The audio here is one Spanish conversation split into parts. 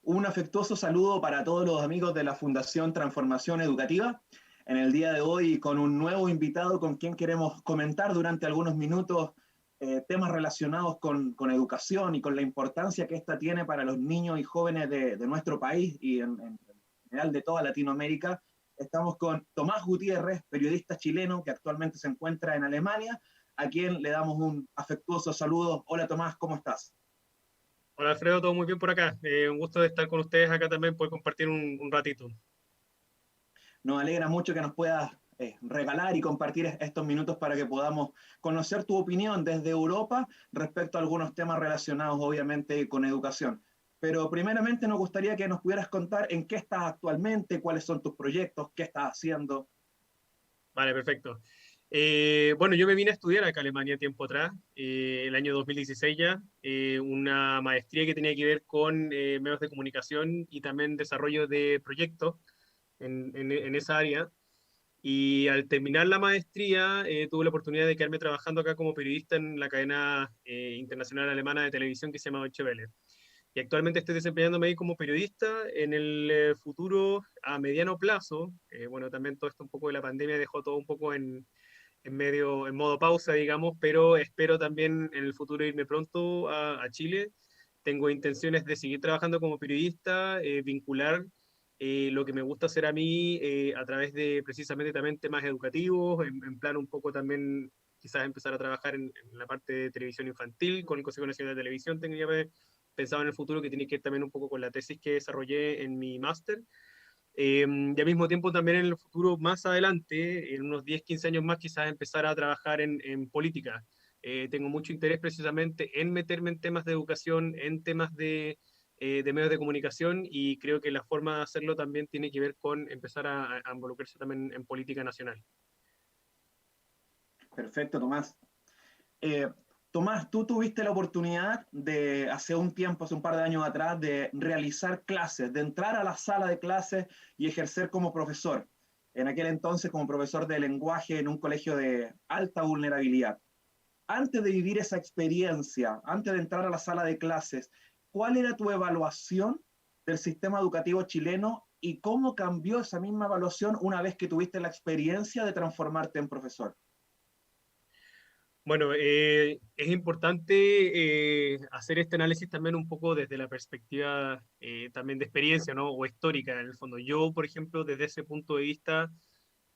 Un afectuoso saludo para todos los amigos de la Fundación Transformación Educativa. En el día de hoy con un nuevo invitado con quien queremos comentar durante algunos minutos temas relacionados con educación y con la importancia que esta tiene para los niños y jóvenes de nuestro país y en general de toda Latinoamérica. Estamos con Tomás Gutiérrez, periodista chileno que actualmente se encuentra en Alemania, a quien le damos un afectuoso saludo. Hola Tomás, ¿cómo estás? Hola Alfredo, todo muy bien por acá. Un gusto de estar con ustedes acá también, poder compartir un ratito. Nos alegra mucho que nos puedas regalar y compartir estos minutos para que podamos conocer tu opinión desde Europa respecto a algunos temas relacionados obviamente con educación. Pero primeramente nos gustaría que nos pudieras contar en qué estás actualmente, cuáles son tus proyectos, qué estás haciendo. Vale, perfecto. Bueno, yo me vine a estudiar acá a Alemania tiempo atrás, el año 2016 ya, una maestría que tenía que ver con medios de comunicación y también desarrollo de proyectos en esa área. Y al terminar la maestría, tuve la oportunidad de quedarme trabajando acá como periodista en la cadena internacional alemana de televisión que se llama Deutsche Welle. Y actualmente estoy desempeñándome ahí como periodista. En el futuro, a mediano plazo, bueno, también todo esto un poco de la pandemia dejó todo un poco en modo pausa, digamos, pero espero también en el futuro irme pronto a Chile. Tengo intenciones de seguir trabajando como periodista, vincular lo que me gusta hacer a mí a través de precisamente también temas educativos, en plan un poco también quizás empezar a trabajar en la parte de televisión infantil con el Consejo Nacional de Televisión. Tenía pensado en el futuro que tiene que ver también un poco con la tesis que desarrollé en mi máster. Y al mismo tiempo también en el futuro, más adelante, en unos 10 15 años más, quizás empezar a trabajar en política. Tengo mucho interés precisamente en meterme en temas de educación, en temas de medios de comunicación, y creo que la forma de hacerlo también tiene que ver con empezar a involucrarse también en política nacional. Perfecto, Tomás. Eh, Tomás, tú tuviste la oportunidad de, hace un tiempo, hace un par de años atrás, de realizar clases, de entrar a la sala de clases y ejercer como profesor. En aquel entonces como profesor de lenguaje en un colegio de alta vulnerabilidad. Antes de vivir esa experiencia, antes de entrar a la sala de clases, ¿cuál era tu evaluación del sistema educativo chileno y cómo cambió esa misma evaluación una vez que tuviste la experiencia de transformarte en profesor? Bueno, es importante hacer este análisis también un poco desde la perspectiva también de experiencia, ¿no? O histórica, en el fondo. Yo, por ejemplo, desde ese punto de vista,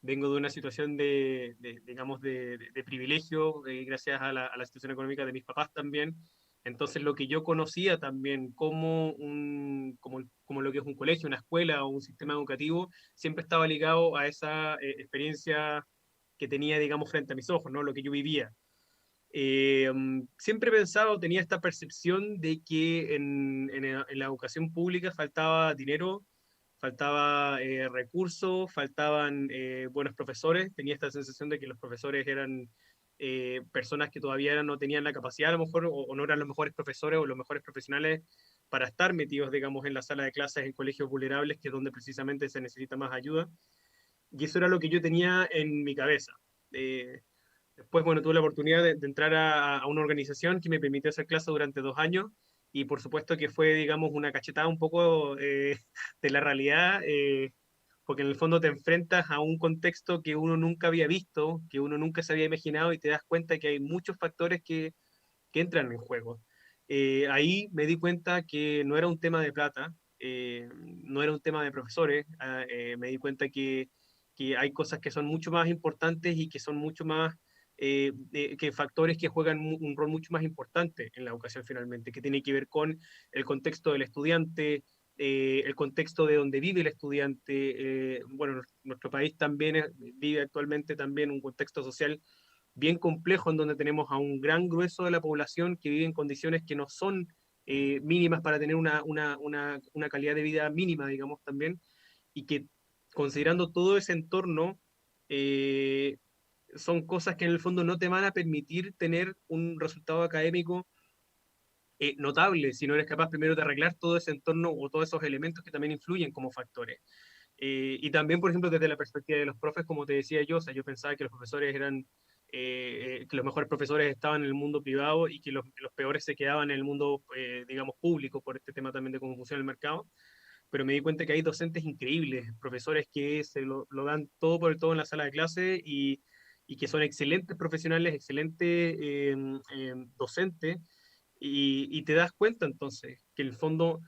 vengo de una situación digamos, de privilegio, gracias a la situación económica de mis papás también. Entonces, lo que yo conocía también como lo que es un colegio, una escuela o un sistema educativo, siempre estaba ligado a esa experiencia que tenía, digamos, frente a mis ojos, ¿no? Lo que yo vivía. Siempre he pensado, tenía esta percepción de que en la educación pública faltaba dinero, faltaba recursos, faltaban buenos profesores. Tenía esta sensación de que los profesores eran personas que todavía no tenían la capacidad, a lo mejor, o no eran los mejores profesores o los mejores profesionales para estar metidos, digamos, en la sala de clases en colegios vulnerables, que es donde precisamente se necesita más ayuda. Y eso era lo que yo tenía en mi cabeza. Eh, Después, bueno, tuve la oportunidad de entrar a una organización que me permitió hacer clases durante 2 años, y por supuesto que fue, digamos, una cachetada un poco de la realidad, porque en el fondo te enfrentas a un contexto que uno nunca había visto, que uno nunca se había imaginado, y te das cuenta que hay muchos factores que entran en juego. Ahí me di cuenta que no era un tema de plata, no era un tema de profesores. Me di cuenta que hay cosas que son mucho más importantes y que son mucho más, que factores que juegan un rol mucho más importante en la educación finalmente, que tiene que ver con el contexto del estudiante, el contexto de donde vive el estudiante. Bueno, nuestro país también vive actualmente también un contexto social bien complejo, en donde tenemos a un gran grueso de la población que vive en condiciones que no son mínimas para tener una calidad de vida mínima, digamos, también, y que considerando todo ese entorno, eh, son cosas que en el fondo no te van a permitir tener un resultado académico notable si no eres capaz primero de arreglar todo ese entorno o todos esos elementos que también influyen como factores. Y también, por ejemplo, desde la perspectiva de los profes, como te decía yo, o sea, yo pensaba que los profesores eran que los mejores profesores estaban en el mundo privado y que los peores se quedaban en el mundo, digamos, público, por este tema también de cómo funciona el mercado. Pero me di cuenta que hay docentes increíbles, profesores que se lo dan todo por el todo en la sala de clase y que son excelentes profesionales, excelentes docentes, y te das cuenta entonces que en el fondo,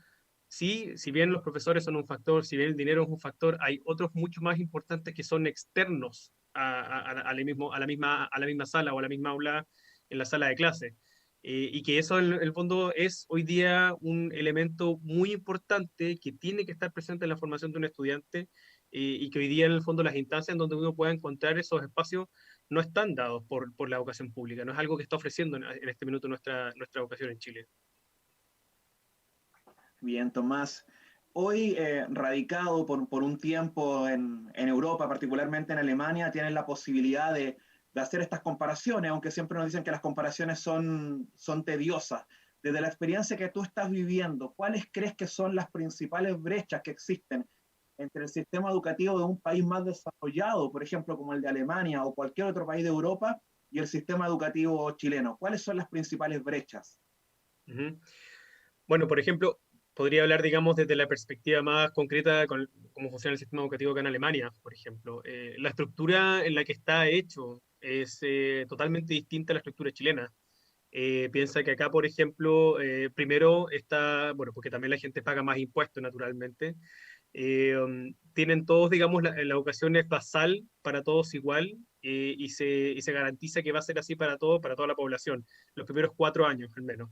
sí, si bien los profesores son un factor, si bien el dinero es un factor, hay otros mucho más importantes que son externos a la misma sala o a la misma aula en la sala de clase. Y que eso en el fondo es hoy día un elemento muy importante que tiene que estar presente en la formación de un estudiante, y que hoy día en el fondo las instancias en donde uno pueda encontrar esos espacios no están dados por la educación pública, no es algo que está ofreciendo en este minuto nuestra educación en Chile. Bien, Tomás. Hoy, radicado por un tiempo en Europa, particularmente en Alemania, tienes la posibilidad de hacer estas comparaciones, aunque siempre nos dicen que las comparaciones son tediosas. Desde la experiencia que tú estás viviendo, ¿cuáles crees que son las principales brechas que existen entre el sistema educativo de un país más desarrollado, por ejemplo, como el de Alemania o cualquier otro país de Europa, y el sistema educativo chileno? ¿Cuáles son las principales brechas? Ujú. Bueno, por ejemplo, podría hablar, digamos, desde la perspectiva más concreta con cómo funciona el sistema educativo acá en Alemania, por ejemplo. La estructura en la que está hecho es totalmente distinta a la estructura chilena. Piensa que acá, por ejemplo, primero está, bueno, porque también la gente paga más impuestos, naturalmente. Tienen todos, digamos, la educación es basal para todos igual, y se garantiza que va a ser así para todos, para toda la población, los primeros 4 años al menos,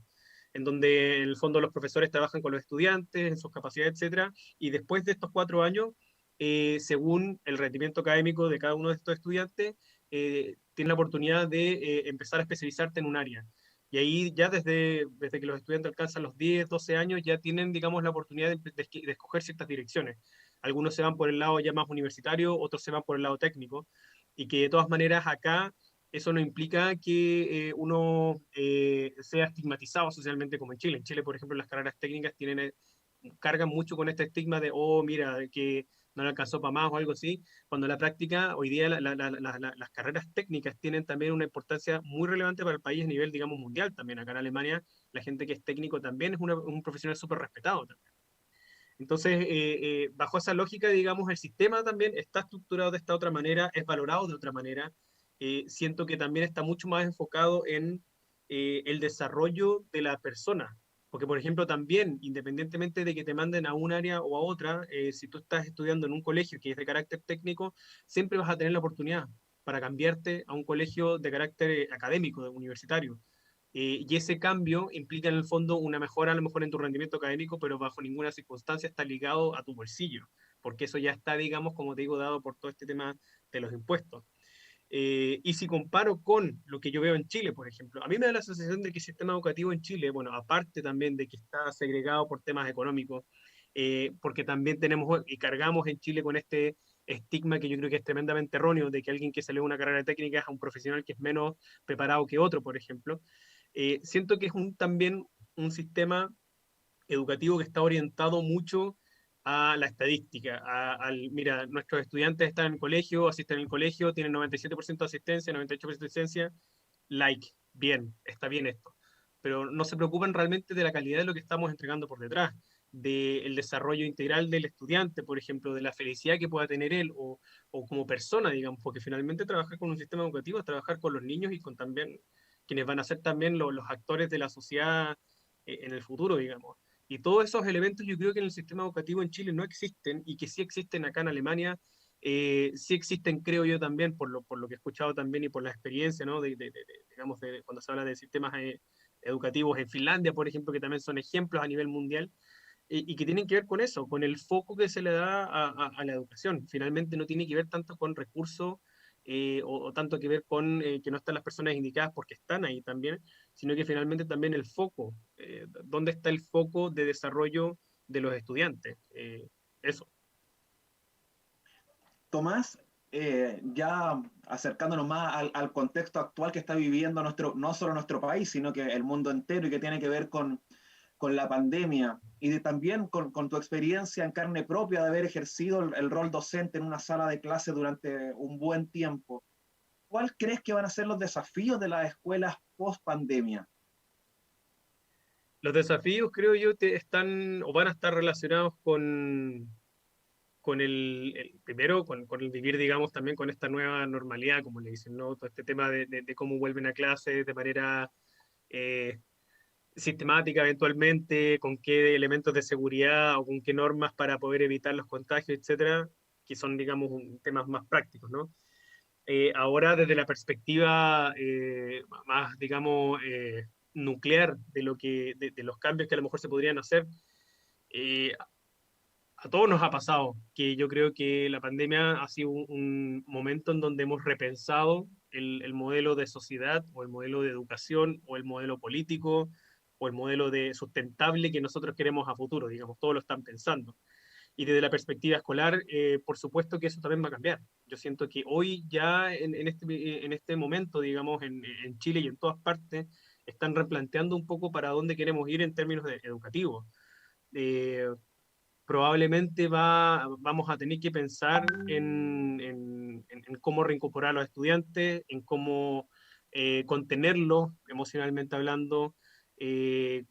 en donde en el fondo los profesores trabajan con los estudiantes, en sus capacidades, etcétera, y después de estos 4 años, según el rendimiento académico de cada uno de estos estudiantes, tienes la oportunidad de empezar a especializarte en un área. Y ahí ya desde que los estudiantes alcanzan los 10, 12 años, ya tienen, digamos, la oportunidad de escoger ciertas direcciones. Algunos se van por el lado ya más universitario, otros se van por el lado técnico, y que de todas maneras acá eso no implica que uno sea estigmatizado socialmente como en Chile. En Chile, por ejemplo, las carreras técnicas cargan mucho con este estigma de, oh, mira, que no le alcanzó para más o algo así, cuando en la práctica, hoy día las carreras técnicas tienen también una importancia muy relevante para el país a nivel, digamos, mundial también. Acá en Alemania, la gente que es técnico también es un profesional súper respetado también. Entonces, bajo esa lógica, digamos, el sistema también está estructurado de esta otra manera, es valorado de otra manera. Siento que también está mucho más enfocado en el desarrollo de la persona. Porque, por ejemplo, también, independientemente de que te manden a un área o a otra, si tú estás estudiando en un colegio que es de carácter técnico, siempre vas a tener la oportunidad para cambiarte a un colegio de carácter académico, universitario. Y ese cambio implica en el fondo una mejora a lo mejor en tu rendimiento académico, pero bajo ninguna circunstancia está ligado a tu bolsillo, porque eso ya está, digamos, como te digo, dado por todo este tema de los impuestos. Y si comparo con lo que yo veo en Chile, por ejemplo, a mí me da la sensación de que el sistema educativo en Chile, bueno, aparte también de que está segregado por temas económicos, porque también tenemos y cargamos en Chile con este estigma que yo creo que es tremendamente erróneo, de que alguien que sale de una carrera técnica es un profesional que es menos preparado que otro, por ejemplo. Siento que es también un sistema educativo que está orientado mucho a la estadística, mira, nuestros estudiantes están en el colegio, asisten al colegio, tienen 97% de asistencia, 98% de asistencia, like, bien, está bien esto. Pero no se preocupan realmente de la calidad de lo que estamos entregando por detrás, del desarrollo integral del estudiante, por ejemplo, de la felicidad que pueda tener él o como persona, digamos, porque finalmente trabajar con un sistema educativo es trabajar con los niños y con también quienes van a ser también los actores de la sociedad en el futuro, digamos. Y todos esos elementos yo creo que en el sistema educativo en Chile no existen y que sí existen acá en Alemania, sí existen, creo yo también, por lo que he escuchado también y por la experiencia, ¿no? Digamos, cuando se habla de sistemas educativos en Finlandia, por ejemplo, que también son ejemplos a nivel mundial, y que tienen que ver con eso, con el foco que se le da a la educación. Finalmente no tiene que ver tanto con recursos, o tanto que ver con que no están las personas indicadas porque están ahí también, sino que finalmente también el foco, dónde está el foco de desarrollo de los estudiantes. Eso. Tomás, ya acercándonos más al contexto actual que está viviendo no solo nuestro país, sino que el mundo entero y que tiene que ver con la pandemia y también con tu experiencia en carne propia de haber ejercido el rol docente en una sala de clase durante un buen tiempo. ¿cuál crees que van a ser los desafíos de las escuelas post pandemia? Los desafíos, creo yo, están o van a estar relacionados con primero, con el vivir, digamos, también con esta nueva normalidad, como le dicen, ¿no? Todo este tema de cómo vuelven a clase de manera eh, sistemática eventualmente, con qué elementos de seguridad o con qué normas para poder evitar los contagios, etcétera, que son, digamos, temas más prácticos, ¿no? Ahora, desde la perspectiva más, digamos, nuclear de los cambios que a lo mejor se podrían hacer, eh, a todos nos ha pasado que yo creo que la pandemia ha sido un momento en donde hemos repensado el modelo de sociedad o el modelo de educación o el modelo político o el modelo de sustentable que nosotros queremos a futuro, digamos, todos lo están pensando. Y desde la perspectiva escolar, por supuesto que eso también va a cambiar. Yo siento que hoy ya en este momento, digamos, en Chile y en todas partes, están replanteando un poco para dónde queremos ir en términos educativos. Eh, Probablemente vamos a tener que pensar en cómo reincorporar a los estudiantes, en cómo contenerlos emocionalmente hablando,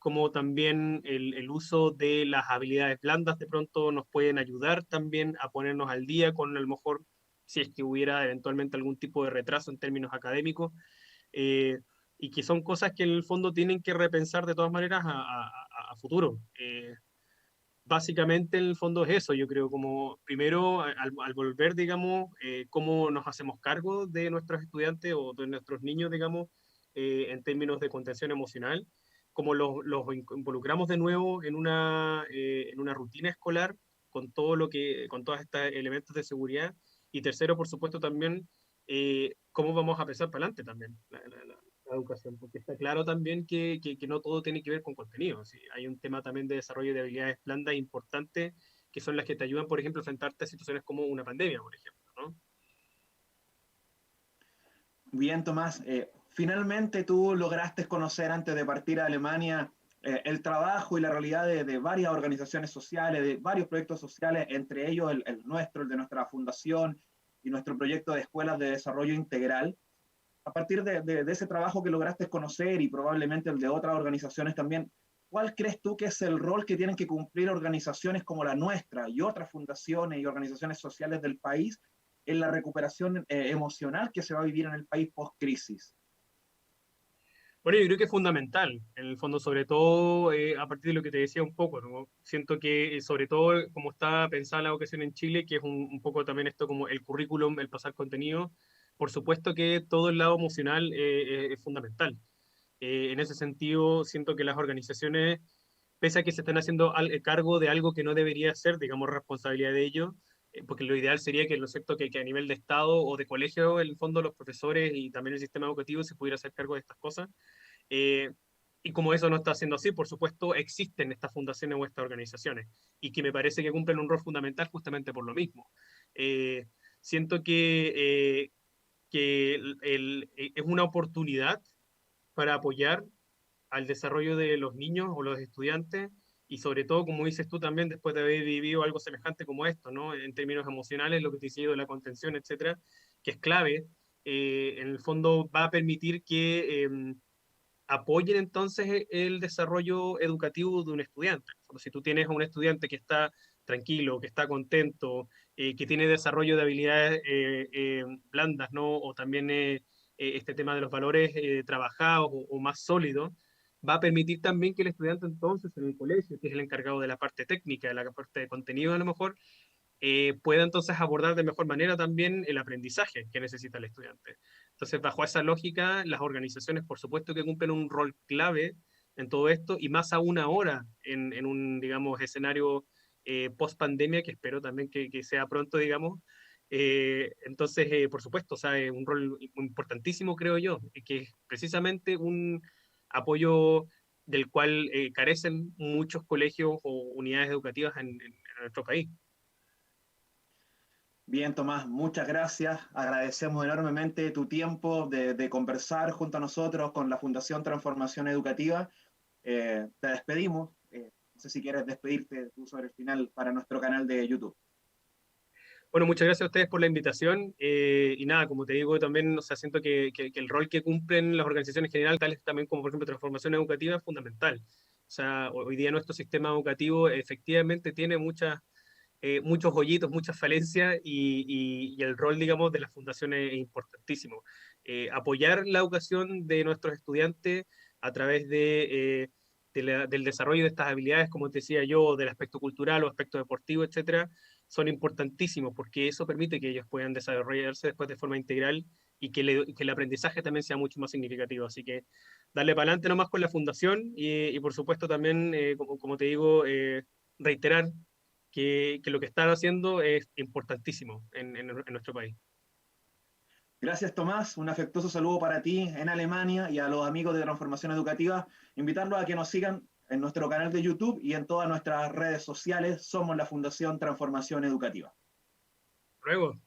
cómo también el uso de las habilidades blandas de pronto nos pueden ayudar también a ponernos al día con a lo mejor si es que hubiera eventualmente algún tipo de retraso en términos académicos, eh, y que son cosas que en el fondo tienen que repensar de todas maneras a futuro. Básicamente, en el fondo es eso, yo creo, como primero, al volver, digamos, cómo nos hacemos cargo de nuestros estudiantes o de nuestros niños, digamos, en términos de contención emocional, cómo los involucramos de nuevo en una rutina escolar con todos estos elementos de seguridad. Y tercero, por supuesto, también, cómo vamos a pensar para adelante también la educación, porque está claro también que no todo tiene que ver con contenido. ¿Sí? Hay un tema también de desarrollo de habilidades blandas importantes que son las que te ayudan, por ejemplo, a enfrentarte a situaciones como una pandemia, por ejemplo, ¿no? Bien, Tomás, finalmente tú lograste conocer antes de partir a Alemania el trabajo y la realidad de varias organizaciones sociales, de varios proyectos sociales, entre ellos el nuestro, el de nuestra fundación y nuestro proyecto de escuelas de desarrollo integral. A partir de ese trabajo que lograste conocer y probablemente el de otras organizaciones también, ¿cuál crees tú que es el rol que tienen que cumplir organizaciones como la nuestra y otras fundaciones y organizaciones sociales del país en la recuperación emocional que se va a vivir en el país post-crisis? Bueno, yo creo que es fundamental, en el fondo, sobre todo a partir de lo que te decía un poco, ¿no? Siento que, sobre todo, como está pensada la educación en Chile, que es un poco también esto como el currículum, el pasar contenido, por supuesto que todo el lado emocional es fundamental. En ese sentido, siento que las organizaciones, pese a que se están haciendo cargo de algo que no debería ser, digamos, responsabilidad de ellos, porque lo ideal sería que, ¿no es cierto?, que a nivel de Estado o de colegio, en el fondo, los profesores y también el sistema educativo se pudiera hacer cargo de estas cosas. Eh, y como eso no está siendo así, por supuesto, existen estas fundaciones o estas organizaciones, y que me parece que cumplen un rol fundamental justamente por lo mismo. Eh, Siento que es una oportunidad para apoyar al desarrollo de los niños o los estudiantes y sobre todo, como dices tú también, después de haber vivido algo semejante como esto, ¿no? En términos emocionales, lo que te decía de la contención, etcétera, que es clave, en el fondo va a permitir que apoyen entonces el desarrollo educativo de un estudiante. Si tú tienes a un estudiante que está tranquilo, que está contento, que tiene desarrollo de habilidades blandas, ¿no? O también este tema de los valores trabajados o más sólidos, va a permitir también que el estudiante entonces en el colegio, que es el encargado de la parte técnica, de la parte de contenido a lo mejor, pueda entonces abordar de mejor manera también el aprendizaje que necesita el estudiante. Entonces, bajo esa lógica, las organizaciones, por supuesto, que cumplen un rol clave en todo esto, y más aún ahora, en un, digamos, escenario post pandemia, que espero también que sea pronto, digamos. Entonces, por supuesto, o sea, es un rol importantísimo, creo yo, que es precisamente un apoyo del cual carecen muchos colegios o unidades educativas en nuestro país. Bien, Tomás, muchas gracias. Agradecemos enormemente tu tiempo de conversar junto a nosotros con la Fundación Transformación Educativa. Te despedimos. No sé si quieres despedirte tú sobre el final para nuestro canal de YouTube. Bueno, muchas gracias a ustedes por la invitación. Y nada, como te digo, también, o sea, siento que el rol que cumplen las organizaciones en general, tales también como, por ejemplo, Transformación Educativa, es fundamental. O sea, hoy día nuestro sistema educativo efectivamente tiene muchos hoyitos, muchas falencias y el rol, digamos, de las fundaciones es importantísimo. Apoyar la educación de nuestros estudiantes a través del desarrollo de estas habilidades, como te decía yo, del aspecto cultural o aspecto deportivo, etcétera, son importantísimos porque eso permite que ellos puedan desarrollarse después de forma integral y que el aprendizaje también sea mucho más significativo. Así que darle para adelante nomás con la fundación y por supuesto también, como te digo, reiterar que lo que están haciendo es importantísimo en nuestro país. Gracias, Tomás. Un afectuoso saludo para ti en Alemania y a los amigos de Transformación Educativa. Invitarlos a que nos sigan en nuestro canal de YouTube y en todas nuestras redes sociales. Somos la Fundación Transformación Educativa. Luego.